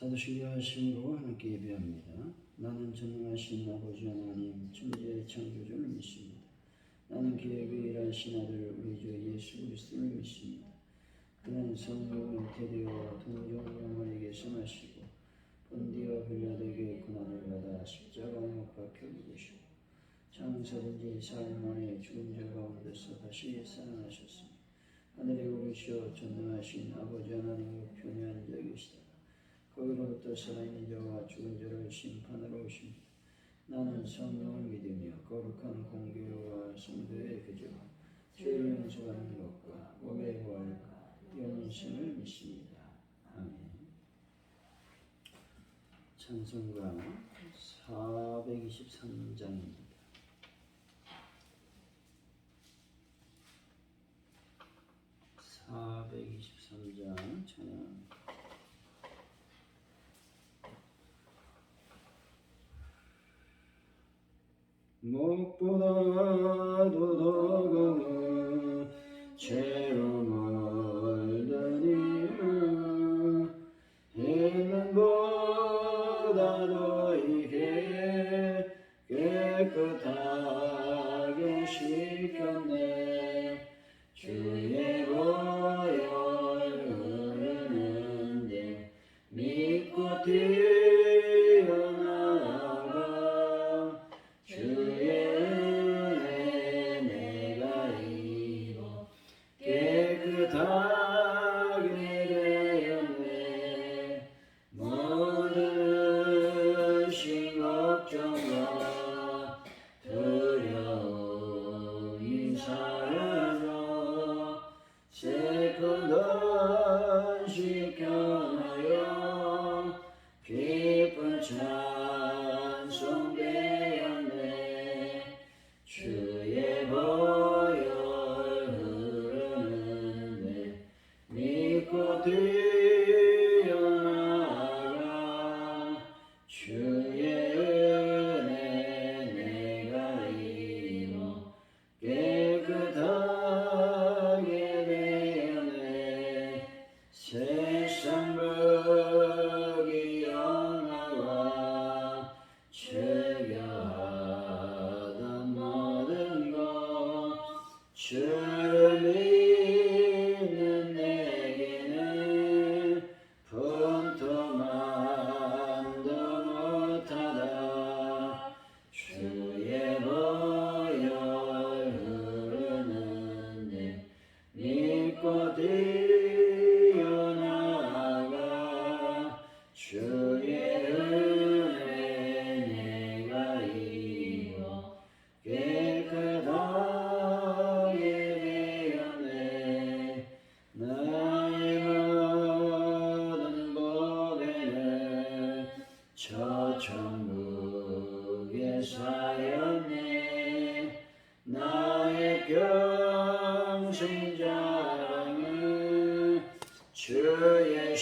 사도신경하심으로 하나님께 예배합니다. 나는 전능하신 아버지 하나님 천지의 창조주를 믿습니다. 나는 그의 유일하신 아들 우리 주 예수 그리스도를 믿습니다. 그는 성령의 잉태되어 동정녀마리에게서 나시고 본디오 빌라도에게 고난을 받아 십자가에 못 박혀 죽으시고 장사된 지 4일 만에 죽은 자 가운데서 다시 살아나셨으니 하늘에 오르시어 전능하신 아버지 하나님의 우편에 앉아 계시다. 거기로부터 살아있는 자와 죽은 자를 심판하러 오십니다. 나는 성령을 믿으며 거룩한 공교와 성도의 교제와 죄를 용서하는 것과 몸의 부활과 영생을 믿습니다. 아멘. 찬송가 423장입니다. 423장 찬양. 무엇보다도 더 강한 죄로 멀더니 있는 보다 너희게 깨끗하게 씻겼네. 주의 보혈 흐르는데 믿고 뛰어나가 주의 은혜 내가 입어 깨끗하게 되었네. 모든 걱정과 두려움이 사라져 새끈 안식 경하여 기쁜 찬송 되었네. 주의 보혈 흐르는데 믿고 뛰어나가 주의 은혜 내가 입어 깨끗하게 되었네. 세상 벽이 영화와 즐겨하던 모든 것 주를 믿는 내게는 분토만도 못하다. 주의 보혈 흐르는데 믿고 뛰어나가 주의 은혜 내가 입어 깨끗하게 되었네. 나의 모든 보배는 저 천국에 쌓였네. 나의 평생 자랑은 주의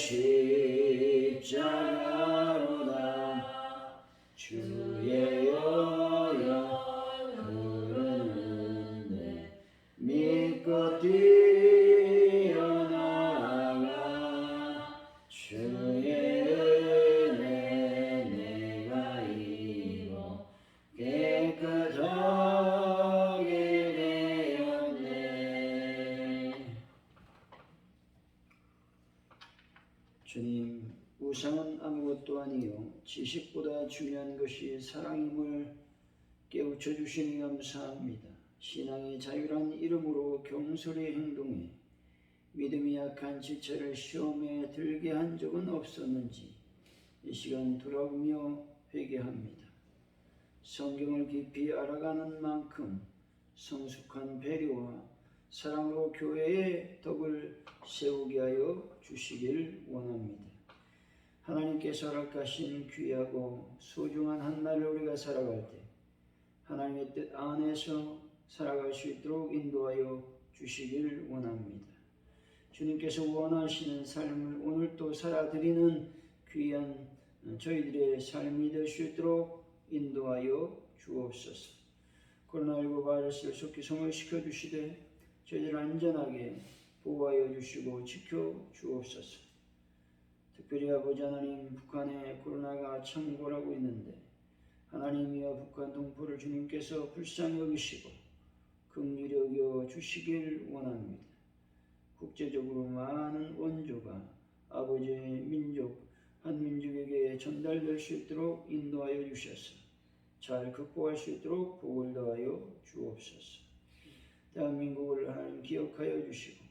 십자가로다. 주의 보혈 흐르는데 믿고 뛰어나가 주의 은혜 내가 입어 깨끗하게 되었네. 주님, 우상은 아무것도 아니요 지식보다 중요한 것이 사랑임을 깨우쳐 주시니 감사합니다. 신앙의 자유란 이름으로 경솔히 행동해 믿음이 약한 지체를 시험에 들게 한 적은 없었는지 이 시간 돌아보며 회개합니다. 성경을 깊이 알아가는 만큼 성숙한 배려와 사랑으로 교회의 덕을 세우게 하여 주시길 원합니다. 하나님께서 허락하신 귀하고 소중한 한 날을 우리가 살아갈 때 하나님의 뜻 안에서 살아갈 수 있도록 인도하여 주시길 원합니다. 주님께서 원하시는 삶을 오늘도 살아드리는 귀한 저희들의 삶이 될 수 있도록 인도하여 주옵소서. 코로나19 바이러스를 속히 소멸시켜 주시되 저희들 안전하게 보호하여 주시고 지켜 주옵소서. 특별히 아버지 하나님, 북한에 코로나가 창궐하고 있는데 하나님이여 북한 동포를 주님께서 불쌍히 여기시고 긍휼히 여겨 주시길 원합니다. 국제적으로 많은 원조가 아버지의 민족, 한민족에게 전달될 수 있도록 인도하여 주셔서 잘 극복할 수 있도록 복을 더하여 주옵소서. 대한민국을 하나님 기억하여 주시고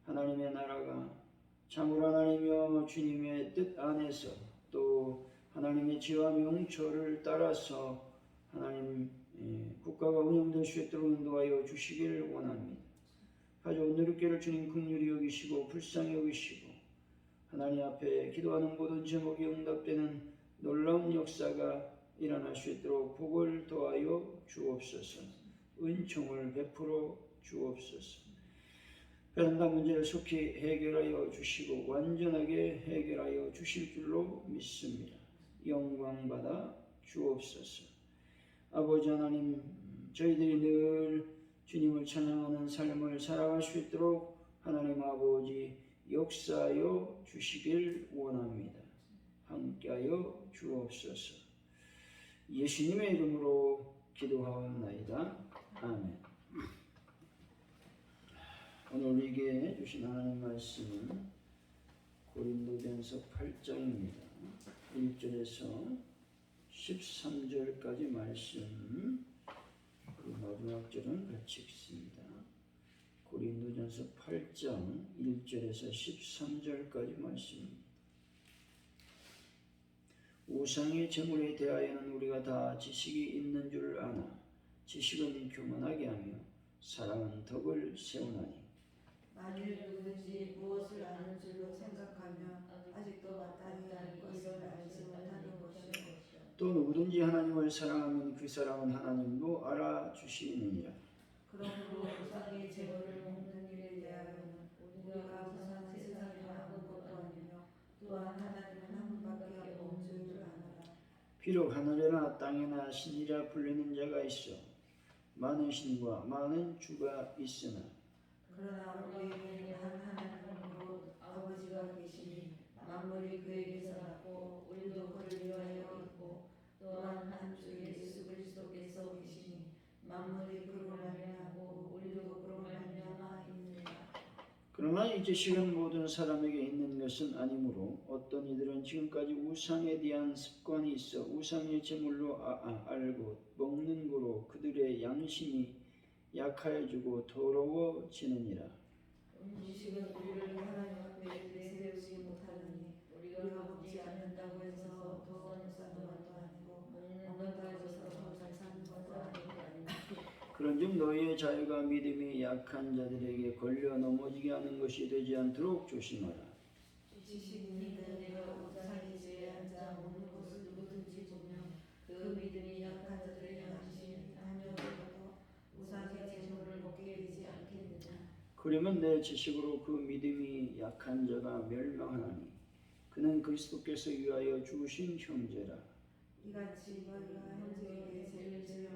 하나님의 나라가 참으로 하나님이여 주님의 뜻 안에서 또 하나님의 지와 명초를 따라서 하나님 국가가 운영될 수 있도록 인도하여 주시길 원합니다. 가족 누리께를 주님 긍휼히 여기시고 불쌍히 여기시고 하나님 앞에 기도하는 모든 제목이 응답되는 놀라운 역사가 일어날 수 있도록 복을 더하여 주옵소서. 은총을 베풀어 주옵소서. 베란다 문제를 속히 해결하여 주시고 완전하게 해결하여 주실 줄로 믿습니다. 영광받아 주옵소서. 아버지 하나님, 저희들이 늘 주님을 찬양하는 삶을 살아갈 수 있도록 하나님 아버지 역사하여 주시길 원합니다. 함께하여 주옵소서. 예수님의 이름으로 기도하옵나이다. 아멘. 오늘 우리에게 주신 하나님 말씀은 고린도전서 8장입니다. 1절에서 13절까지 말씀, 그 마지막 절은 같이 읽습니다. 고린도전서 8장 1절에서 13절까지 말씀입니다. 우상의 제물에 대하여는 우리가 다 지식이 있는 줄 아나 지식은 교만하게 하며 사랑은 덕을 세우나니 만일 누구든지 무엇을 아는 줄로 생각하면 아직도 마땅히 이것을 알지 못하는 것이요. 또 누구든지 하나님을 사랑하면 그 사람은 하나님도 알아주시느니라. 그러므로 우상의 제물을 먹는 일에 대하여는 우리가 우상은 세상에 아무것도 아니며 또한 하나님은 한 분밖에 없는 줄 아노라. 비록 하늘에나 땅에나 신이라 불리는 자가 있어 많은 신과 많은 주가 있으나 그러나 우리에게는 한 하나님 곧 아버지가 계시니 만물이 그에게서 났고 우리도 그를 위하여 있고 또한 한 주 예수 그리스도께서 계시니 만물이 그로 말미암고 우리도 그로 말미암아 있느니라. 그러나 이 지식은 모든 사람에게 있는 것은 아니므로 어떤 이들은 지금까지 우상에 대한 습관이 있어 우상의 제물로 알고 먹는 거로 그들의 양심이 약하여지고 더러워지느니라. 음식은 우리를 하나님 앞에 내세우지 못하느니 우리가 먹지 않는다고 해서 더 싼 것도 아니고 먹는다고 해서 더 잘 사는 것도 아니고 그런즉 너희의 자유가 믿음이 약한 자들에게 걸려 넘어지게 하는 것이 되지 않도록 조심하라. 지식 있는 내가 우상의 제에 앉아 먹는 것을 누구든지 보면 그 믿음이 약한 자들의 양심이 다녀들어도 우상의 제물을 먹게 되지 않겠느냐. 그러면 내 지식으로 그 믿음이 약한 자가 멸망하나니 그는 그리스도께서 위하여 죽으신 형제라. 이같이 너희가 형제에게 죄를 지으며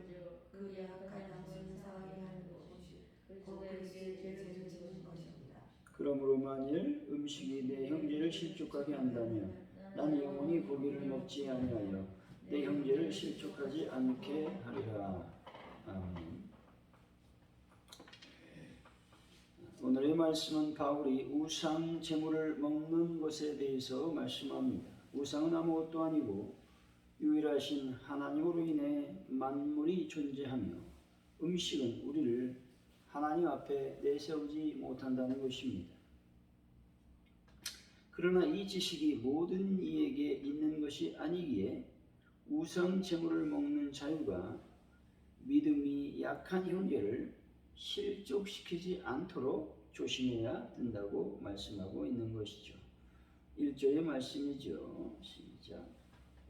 그 약한 양심을 상하게 하는 것이 곧 그리스도에게 죄를 지은 것입니다. 그러므로 만일 음식이 내 형제를 실족하게 한다면 난 영원히 고기를 먹지 아니하여 내 형제를 실족하지 않게 하리라. 아멘. 오늘의 말씀은 바울이 우상 제물을 먹는 것에 대해서 말씀합니다. 우상은 아무것도 아니고 유일하신 하나님으로 인해 만물이 존재하며 음식은 우리를 하나님 앞에 내세우지 못한다는 것입니다. 그러나 이 지식이 모든 이에게 있는 것이 아니기에 우상 제물을 먹는 자유가 믿음이 약한 형제를 실족시키지 않도록 조심해야 된다고 말씀하고 있는 것이죠. 1절의 말씀이죠. 시작.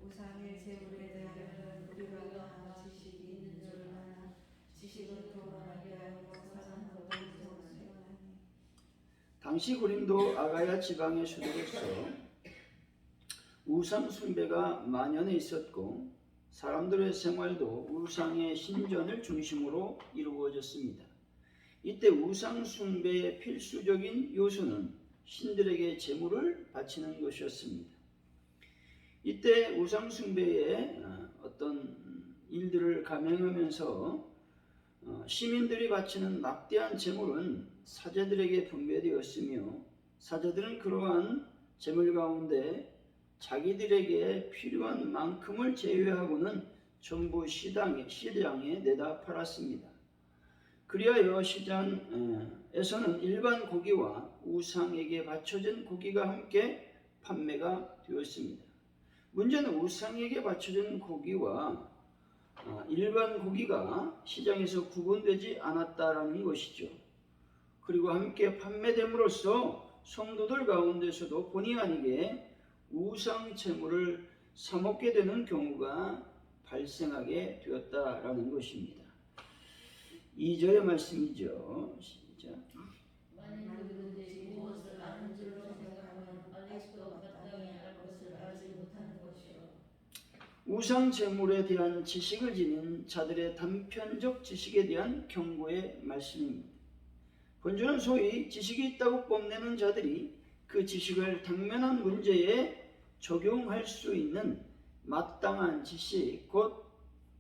우상의 제물에 대하여는 우리가 다 지식이 있는 줄 아나 지식은 교만하게 하고 사랑은 덕을 세우나니. 당시 고린도 아가야 지방의 수도로서 우상 숭배가 만연해 있었고 사람들의 생활도 우상의 신전을 중심으로 이루어졌습니다. 이때 우상 숭배의 필수적인 요소는 신들에게 제물을 바치는 것이었습니다. 이때 우상 숭배의 어떤 일들을 감행하면서 시민들이 바치는 막대한 제물은 사제들에게 분배되었으며 사제들은 그러한 제물 가운데 자기들에게 필요한 만큼을 제외하고는 전부 시장에 내다 팔았습니다. 그리하여 시장에서는 일반 고기와 우상에게 바쳐진 고기가 함께 판매가 되었습니다. 문제는 우상에게 바쳐진 고기와 일반 고기가 시장에서 구분되지 않았다라는 것이죠. 그리고 함께 판매됨으로써 성도들 가운데서도 본의 아니게 우상 제물을 사먹게 되는 경우가 발생하게 되었다라는 것입니다. 2절의 말씀이죠. 시작. 만일 누구든지 무엇을 아는 줄로 생각하면 아직도 마땅히 알 것을 알지 못하는 것이요. 우상 제물에 대한 지식을 지닌 자들의 단편적 지식에 대한 경고의 말씀입니다. 본주는 소위 지식이 있다고 뽐내는 자들이 그 지식을 당면한 문제에 적용할 수 있는 마땅한 지식, 곧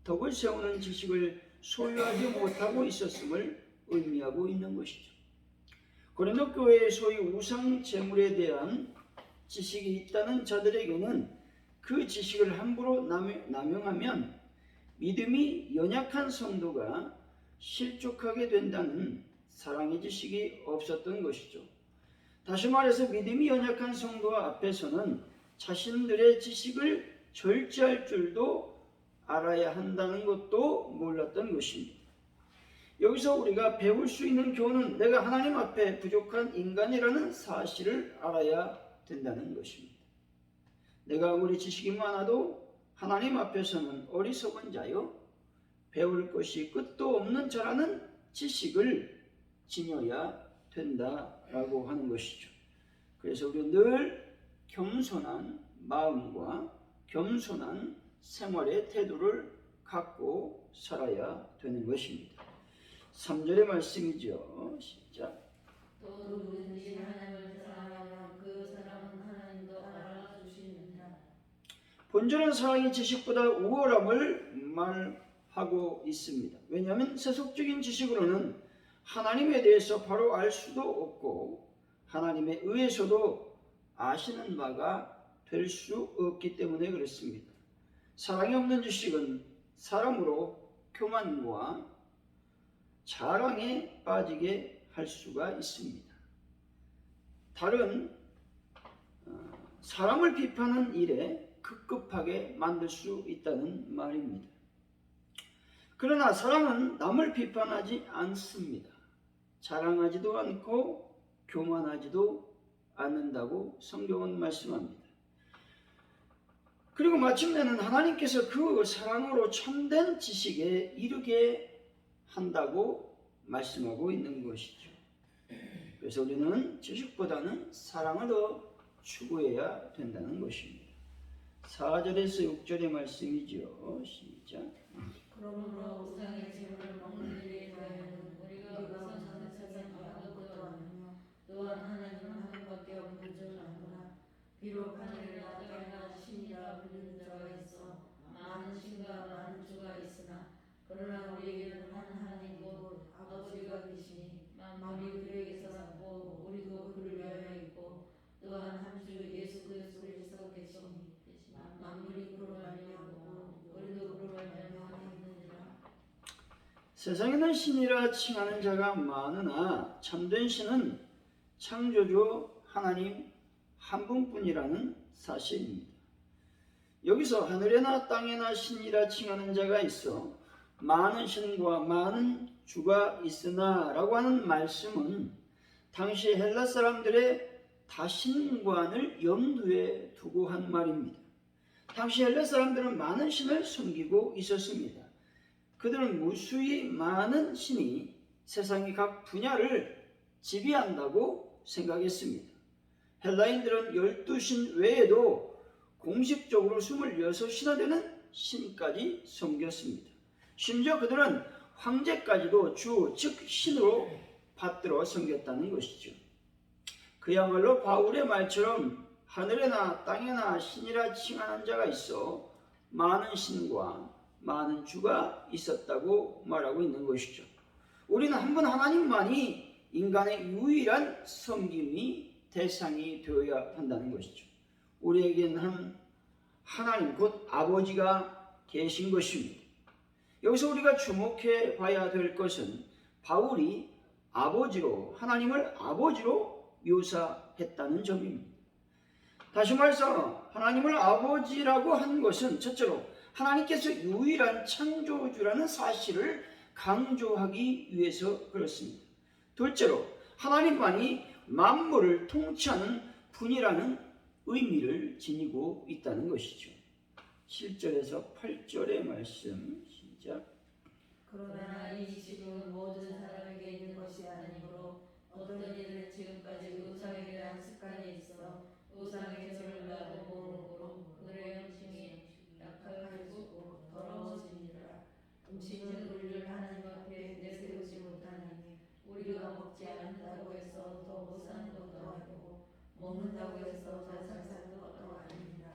덕을 세우는 지식을 소유하지 못하고 있었음을 의미하고 있는 것이죠. 고린도 교회의 소위 우상 제물에 대한 지식이 있다는 자들에게는 그 지식을 함부로 남용하면 믿음이 연약한 성도가 실족하게 된다는 사랑의 지식이 없었던 것이죠. 다시 말해서 믿음이 연약한 성도 앞에서는 자신들의 지식을 절제할 줄도 알아야 한다는 것도 몰랐던 것입니다. 여기서 우리가 배울 수 있는 교훈은 내가 하나님 앞에 부족한 인간이라는 사실을 알아야 된다는 것입니다. 내가 아무리 지식이 많아도 하나님 앞에서는 어리석은 자요, 배울 것이 끝도 없는 자라는 지식을 지녀야 된다라고 하는 것이죠. 그래서 우리는 늘 겸손한 마음과 겸손한 생활의 태도를 갖고 살아야 되는 것입니다. 3절의 말씀이죠. 시작. 또 누구든지 하나님을 사랑하면 그 사람은 하나님도 알아주시느니라. 본절은 사랑이 지식보다 우월함을 말하고 있습니다. 왜냐하면 세속적인 지식으로는 하나님에 대해서 바로 알 수도 없고 하나님에 의해서도 아시는 바가 될 수 없기 때문에 그렇습니다. 사랑이 없는 지식은 사람으로 교만과 자랑에 빠지게 할 수가 있습니다. 다른 사람을 비판하는 일에 급급하게 만들 수 있다는 말입니다. 그러나 사랑은 남을 비판하지 않습니다. 자랑하지도 않고 교만하지도 않는다고 성경은 말씀합니다. 그리고 마침내는 하나님께서 그 사랑으로 참된 지식에 이르게 한다고 말씀하고 있는 것이죠. 그래서 우리는 지식보다는 사랑을 더 추구해야 된다는 것입니다. 4절에서 6절의 말씀이죠. 시작. 그러므로 우상의 제물을 먹는 일에 대하여는 우리가 우상 세상에 아무것도 아니며 또한 하나님 한 분밖에 없는 줄 아노라. 비록 하늘에 땅에나 신이라 불리는 자가 있어 많은 신과 많은 주가 있으나 그러나 우리에게는 한 하나님 곧 아버지가 계시니 만물이 그에게서 났고 우리도 그를 위하여 있고 또한 한 주 예수 그리스도께서 계시니 만물이 그로 말미암고 우리도 그로 말미암아 있느니라. 세상에는 신이라 칭하는 자가 많으나 참된 신은 창조주 하나님 한 분뿐이라는 사실입니다. 여기서 하늘에나 땅에나 신이라 칭하는 자가 있어 많은 신과 많은 주가 있으나 라고 하는 말씀은 당시 헬라 사람들의 다신관을 염두에 두고 한 말입니다. 당시 헬라 사람들은 많은 신을 섬기고 있었습니다. 그들은 무수히 많은 신이 세상의 각 분야를 지배한다고 생각했습니다. 헬라인들은 12신 외에도 공식적으로 26신이 되는 신까지 섬겼습니다. 심지어 그들은 황제까지도 주, 즉 신으로 받들어 섬겼다는 것이죠. 그야말로 바울의 말처럼 하늘에나 땅에나 신이라 칭하는 자가 있어 많은 신과 많은 주가 있었다고 말하고 있는 것이죠. 우리는 한 분 하나님만이 인간의 유일한 섬김이 대상이 되어야 한다는 것이죠. 우리에게는 하나님 곧 아버지가 계신 것입니다. 여기서 우리가 주목해 봐야 될 것은 바울이 하나님을 아버지로 묘사했다는 점입니다. 다시 말해서 하나님을 아버지라고 한 것은 첫째로 하나님께서 유일한 창조주라는 사실을 강조하기 위해서 그렇습니다. 둘째로 하나님만이 만물을 통치하는 분이라는 의미를 지니고 있다는 것이죠. 7절에서 8절의 말씀 시작. 그러나 이 지식은 모든 사람에게 있는 것이 아니므로 어떤 이들은 지금까지 우상에 대한 습관이 있어 우상의 절을 나도 모르고 그들의 영심이 약하여지고 더러워지니라. 음식은 우리를 하나님 앞에 내세우지 못하니 우리가 먹지 않는다고 해서 더 못사는 것도 아니고 먹는다고 해서 더 잘 사는 것도 아닙니다.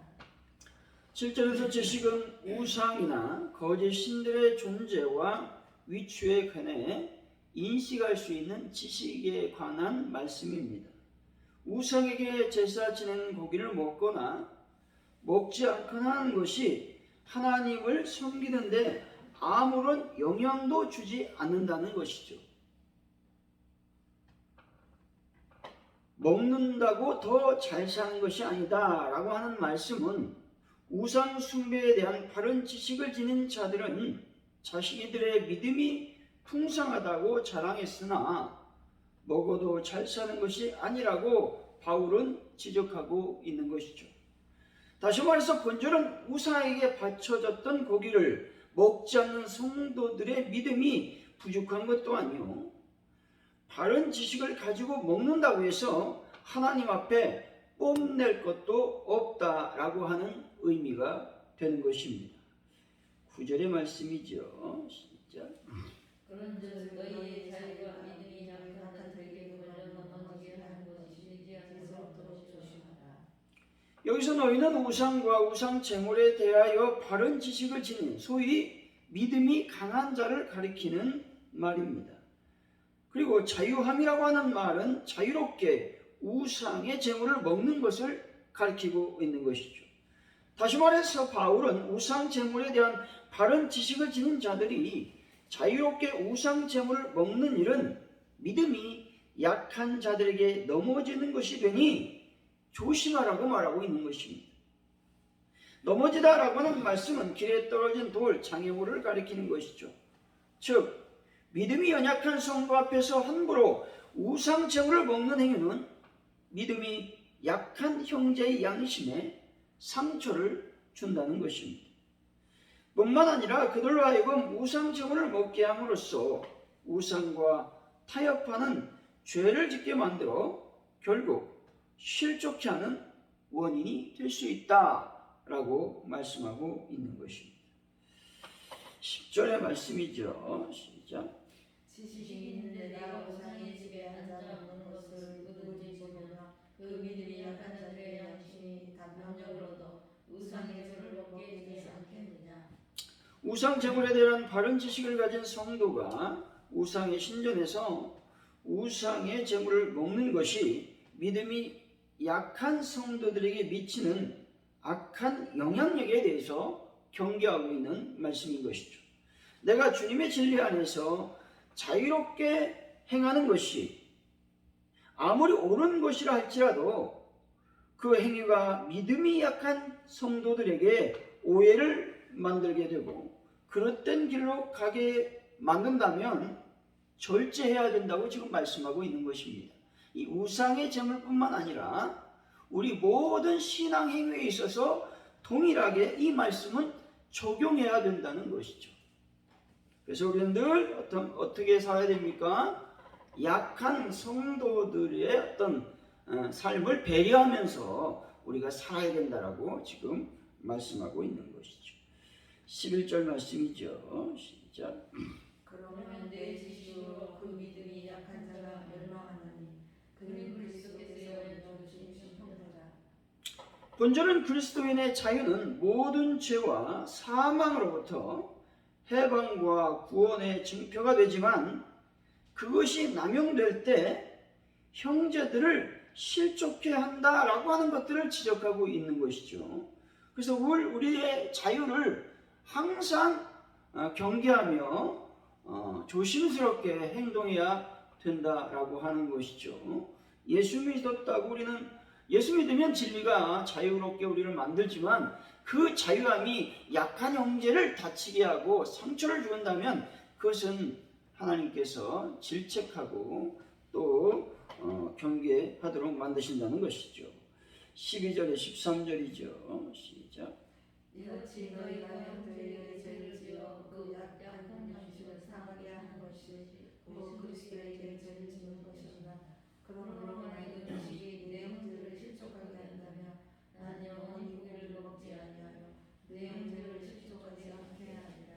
7절에서 지식은 우상이나 거짓 신들의 존재와 위치에 관해 인식할 수 있는 지식에 관한 말씀입니다. 우상에게 제사 지내는 고기를 먹거나 먹지 않거나 하는 것이 하나님을 섬기는데 아무런 영향도 주지 않는다는 것이죠. 먹는다고 더 잘 사는 것이 아니다 라고 하는 말씀은 우상 숭배에 대한 바른 지식을 지닌 자들은 자신들의 믿음이 풍성하다고 자랑했으나 먹어도 잘 사는 것이 아니라고 바울은 지적하고 있는 것이죠. 다시 말해서 본절은 우상에게 바쳐졌던 고기를 먹지 않는 성도들의 믿음이 부족한 것도 아니요, 바른 지식을 가지고 먹는다고 해서 하나님 앞에 뽐낼 것도 없다라고 하는 의미가 되는 것입니다. 9절의 말씀이죠. 시작. 그런즉 너희의 자유와 믿음이 약한 자들에게 걸려 넘어지게 하는 것이 되지않도록 조심하라. 여기서 너희는 우상과 우상 제물에 대하여 바른 지식을 지닌 소위 믿음이 강한 자를 가리키는 말입니다. 그리고 자유함이라고 하는 말은 자유롭게 우상의 제물을 먹는 것을 가리키고 있는 것이죠. 다시 말해서 바울은 우상 제물에 대한 바른 지식을 지닌 자들이 자유롭게 우상 제물을 먹는 일은 믿음이 약한 자들에게 넘어지는 것이 되니 조심하라고 말하고 있는 것입니다. 넘어지다라고 하는 말씀은 길에 떨어진 돌, 장애물을 가리키는 것이죠. 즉 믿음이 연약한 성도 앞에서 함부로 우상 제물을 먹는 행위는 믿음이 약한 형제의 양심에 상처를 준다는 것입니다. 뿐만 아니라 그들로 하여금 우상 제물을 먹게 함으로써 우상과 타협하는 죄를 짓게 만들어 결국 실족케 하는 원인이 될 수 있다라고 말씀하고 있는 것입니다. 10절의 말씀이죠. 시작. 지식이 있는데 내가 우상의 집에 앉아 먹는 것을 누구든지 보면 그 믿음이 약한 자들의 양심이 단명적으로도 우상의 절을 먹게 되지 않겠느냐. 우상 제물에 대한 바른 지식을 가진 성도가 우상의 신전에서 우상의 제물을 먹는 것이 믿음이 약한 성도들에게 미치는 악한 영향력에 대해서 경계하고 있는 말씀인 것이죠. 내가 주님의 진리 안에서 자유롭게 행하는 것이 아무리 옳은 것이라 할지라도 그 행위가 믿음이 약한 성도들에게 오해를 만들게 되고 그릇된 길로 가게 만든다면 절제해야 된다고 지금 말씀하고 있는 것입니다. 이 우상의 제물뿐만 아니라 우리 모든 신앙 행위에 있어서 동일하게 이 말씀은 적용해야 된다는 것이죠. 그래서 우리는 늘 어떻게 살아야 됩니까? 약한 성도들의 어떤 삶을 배려하면서 우리가 살아야 된다라고 지금 말씀하고 있는 것이죠. 11절 말씀이죠. 시작. 그러면 내 지식으로 그 믿음이 약한 자가 멸망하나니 그는 그리스도께서 본절은 그리스도인의 자유는 모든 죄와 사망으로부터 해방과 구원의 징표가 되지만 그것이 남용될 때 형제들을 실족해 한다라고 하는 것들을 지적하고 있는 것이죠. 그래서 우리의 자유를 항상 경계하며 조심스럽게 행동해야 된다라고 하는 것이죠. 예수 믿었다고 우리는 예수 믿으면 진리가 자유롭게 우리를 만들지만 그 자유함이 약한 형제를 다치게 하고 상처를 주는다면 그것은 하나님께서 질책하고 또 경계하도록 만드신다는 것이죠. 12절에 13절이죠. 시작. 이같이 너희가 형제에게 죄를 지어 그 약한 형제를 상하게 하는 것이 곧 그리스도에게 죄를 지는 것이구나. 그러므로 만일 음식이 내 형제를 실족하게 한다면 나는 영원히 고기를 먹지 아니하여 내 형제를 실족하지 않게 하리라.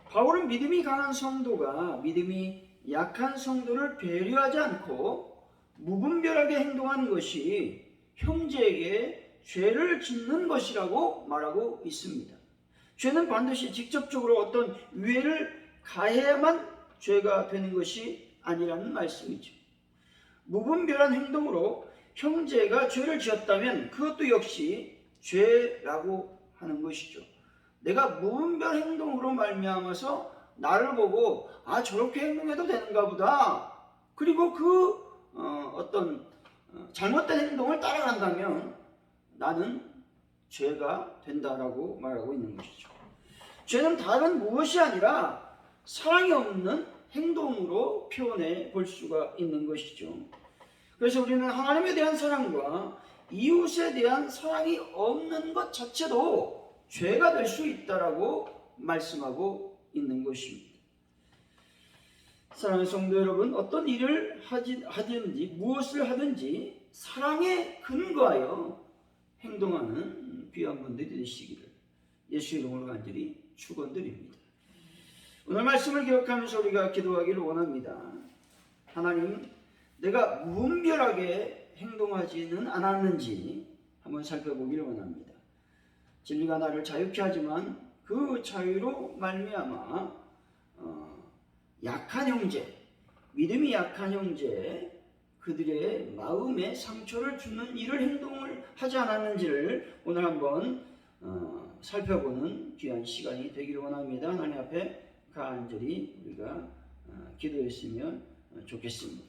바울은 믿음이 강한 성도가 믿음이 약한 성도를 배려하지 않고 무분별하게 행동하는 것이 형제에게 죄를 짓는 것이라고 말하고 있습니다. 죄는 반드시 직접적으로 어떤 위해를 가해야만 죄가 되는 것이 아니라는 말씀이죠. 무분별한 행동으로 형제가 죄를 지었다면 그것도 역시 죄라고 하는 것이죠. 내가 무분별 행동으로 말미암아서 나를 보고 저렇게 행동해도 되는가 보다. 그리고 그 어떤 잘못된 행동을 따라간다면 나는 죄가 된다라고 말하고 있는 것이죠. 죄는 다른 무엇이 아니라 사랑이 없는 행동으로 표현해 볼 수가 있는 것이죠. 그래서 우리는 하나님에 대한 사랑과 이웃에 대한 사랑이 없는 것 자체도 죄가 될 수 있다라고 말씀하고 있는 것입니다. 사랑하는 성도 여러분, 어떤 일을 하든지 무엇을 하든지 사랑에 근거하여 행동하는 귀한 분들이 되시기를 예수 이름으로 간절히 축원드립니다. 오늘 말씀을 기억하면서 우리가 기도하기를 원합니다. 하나님, 내가 무분별하게 행동하지는 않았는지 한번 살펴보기를 원합니다. 진리가 나를 자유케 하지만 그 자유로 말미암아 약한 형제, 믿음이 약한 형제, 그들의 마음에 상처를 주는 일을 행동을 하지 않았는지를 오늘 한번 살펴보는 귀한 시간이 되기를 원합니다. 하나님 앞에 간절히 우리가 기도했으면 좋겠습니다.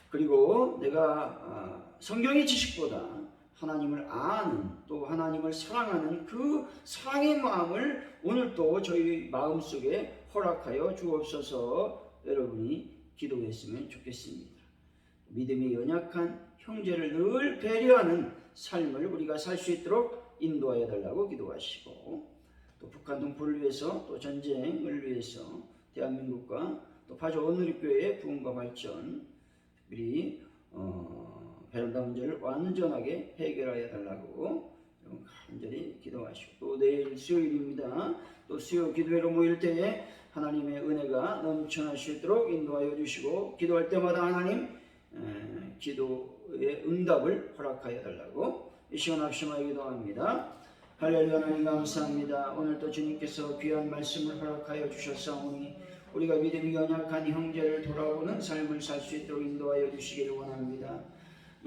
그리고 내가 성경의 지식보다 하나님을 아는 또 하나님을 사랑하는 그 사랑의 마음을 오늘 또 저희 마음속에 허락하여 주옵소서. 여러분이 기도했으면 좋겠습니다. 믿음이 연약한 형제를 늘 배려하는 삶을 우리가 살 수 있도록 인도하여 달라고 기도하시고, 또 북한 동포를 위해서 또 전쟁을 위해서 대한민국과 또 파주 온누리교회의 부흥과 발전, 특별히 베란다 문제를 완전하게 해결하여 달라고 간절히 기도하시고, 또 내일 수요일입니다. 또 수요 기도회로 모일 때에 하나님의 은혜가 넘쳐날 수 있도록 인도하여 주시고, 기도할 때마다 하나님 기도의 응답을 허락하여 달라고 이 시간 합심하여 기도합니다. 할렐루야. 하나님 감사합니다. 오늘도 주님께서 귀한 말씀을 허락하여 주셨사오니 우리가 믿음이 연약한 형제를 돌아보는 삶을 살 수 있도록 인도하여 주시기를 원합니다.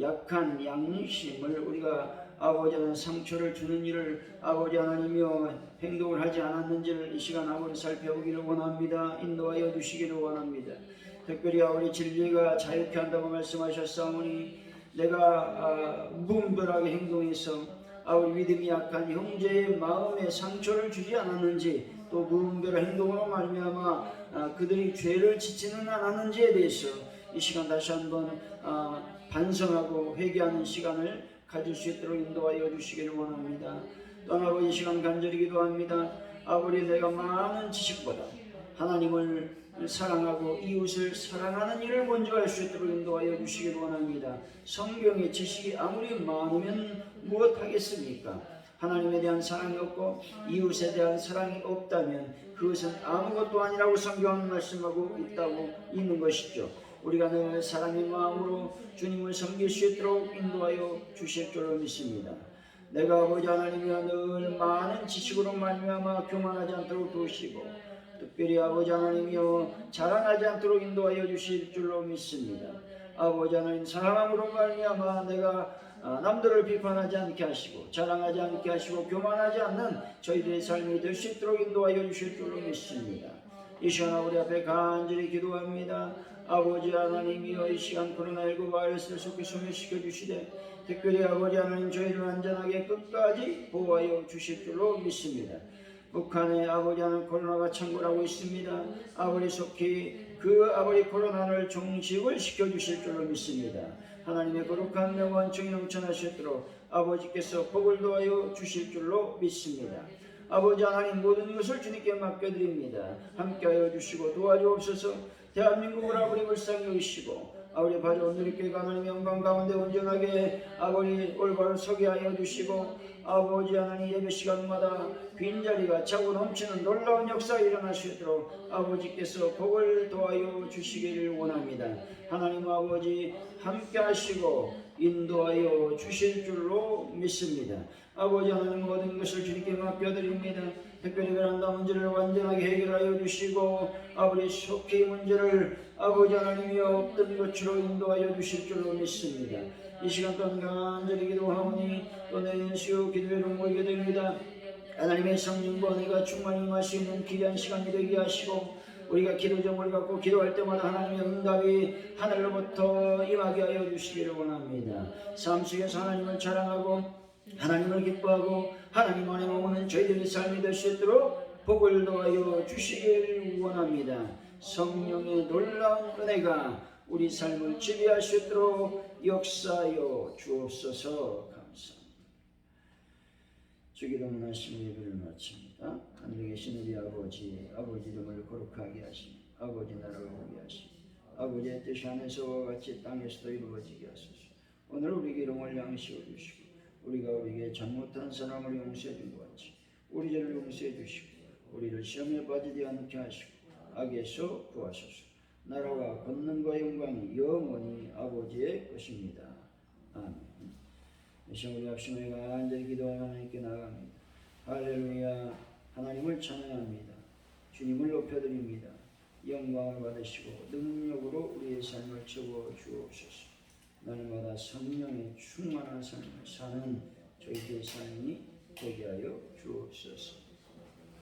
약한 양심을 우리가 아버지 하나님 상처를 주는 일을 아버지 하나님이여 행동을 하지 않았는지를 이 시간 아버지 살펴보기를 원합니다. 인도하여 주시기를 원합니다. 특별히 아버지 진리가 자유케 한다고 말씀하셨사오니 내가 무분별하게 행동해서 아버지 믿음이 약한 형제의 마음에 상처를 주지 않았는지, 또 무분별한 행동으로 말미암아 그들이 죄를 짓지는 않았는지에 대해서 이 시간 다시 한번 반성하고 회개하는 시간을 가질 수 있도록 인도하여 주시기를 원합니다. 또한 아버지 이 시간 간절히 기도합니다. 아버지 내가 많은 지식보다 하나님을 사랑하고 이웃을 사랑하는 일을 먼저 할 수 있도록 인도하여 주시기를 원합니다. 성경의 지식이 아무리 많으면 무엇하겠습니까? 하나님에 대한 사랑이 없고 이웃에 대한 사랑이 없다면 그것은 아무것도 아니라고 성경은 말씀하고 있는 것이죠. 우리가 늘 사랑의 마음으로 주님을 섬길 수 있도록 인도하여 주실 줄로 믿습니다. 내가 아버지 하나님이여 늘 많은 지식으로 말미암아 교만하지 않도록 도우시고 특별히 아버지 하나님이여 자랑하지 않도록 인도하여 주실 줄로 믿습니다. 아버지 하나님 사랑함으로 말미암아 내가 남들을 비판하지 않게 하시고 자랑하지 않게 하시고 교만하지 않는 저희들의 삶이 될 수 있도록 인도하여 주실 줄로 믿습니다. 이 시간 우리 앞에 간절히 기도합니다. 아버지 하나님이여 이 시간 코로나19 바이러스를 속에서 소멸시켜 주시되 특별히 아버지 하나님 저희를 안전하게 끝까지 보호하여 주실 줄로 믿습니다. 북한의 아버지 하나님 코로나가 창궐하고 있습니다. 아버지 속히 그 아버지 코로나를 종식을 시켜주실 줄로 믿습니다. 하나님의 거룩한 명원 정이 넘쳐나시도록 아버지께서 복을 도하여 주실 줄로 믿습니다. 아버지 하나님 모든 것을 주님께 맡겨드립니다. 함께하여 주시고 도와주옵소서. 대한민국을 아버지 불쌍히 여기시고 아버지 바로 오늘께 하나님의 영광 가운데 온전하게 아버지 올바로 서게 하여 주시고 아버지 하나님 예배 시간마다 빈자리가 차고 넘치는 놀라운 역사가 일어날 수 있도록 아버지께서 복을 도하여 주시기를 원합니다. 하나님 아버지 함께 하시고 인도하여 주실 줄로 믿습니다. 아버지 하나님 모든 것을 주님께 맡겨드립니다. 특별히 베란다 문제를 완전하게 해결하여 주시고 아버지 속히 이 문제를 아버지 하나님이 없던 것으로 인도하여 주실 줄로 믿습니다. 이 시간 동안 간절히 기도하오니 또 내년 수요 기도회로 모이게 됩니다. 하나님의 성령과 은혜가 충만히 임하시는 귀한 시간이 되게 하시고 우리가 기도 제목을 갖고 기도할 때마다 하나님의 응답이 하늘로부터 임하게 하여 주시기를 원합니다. 삶 속에서 하나님을 자랑하고 하나님을 기뻐하고 하나님 안에 머무는 저희들의 삶이 될 수 있도록 복을 도하여 주시길 원합니다. 성령의 놀라운 은혜가 우리 삶을 지배할 수 있도록 역사하여 주옵소서. 감사합니다. 주기도문 하시고 예배를 마칩니다. 하늘에 계신 우리 아버지 이름을 거룩하게 하시며 아버지 나라를 오게 하시며 아버지의 뜻이 하늘에서와 같이 땅에서도 이루어지게 하소서. 오늘 우리에게 일용할 양식을 주시고 우리가 우리에게 잘못한 사람을 용서해 준 것 같이 우리 죄를 용서해 주시고 우리를 시험에 빠지지 않게 하시고 악에서 구하소서. 나라와 권능과 영광이 영원히 아버지의 것입니다. 아멘. 이 시간 우리 합심에 간절히 기도하여 하나님께 나아갑니다. 할렐루야. 하나님을 찬양합니다. 주님을 높여드립니다. 영광을 받으시고 능력으로 우리의 삶을 채워 주옵소서. 날마다 성령의 충만한 삶을 사는 저희들의 삶이 되게 하여 주옵소서.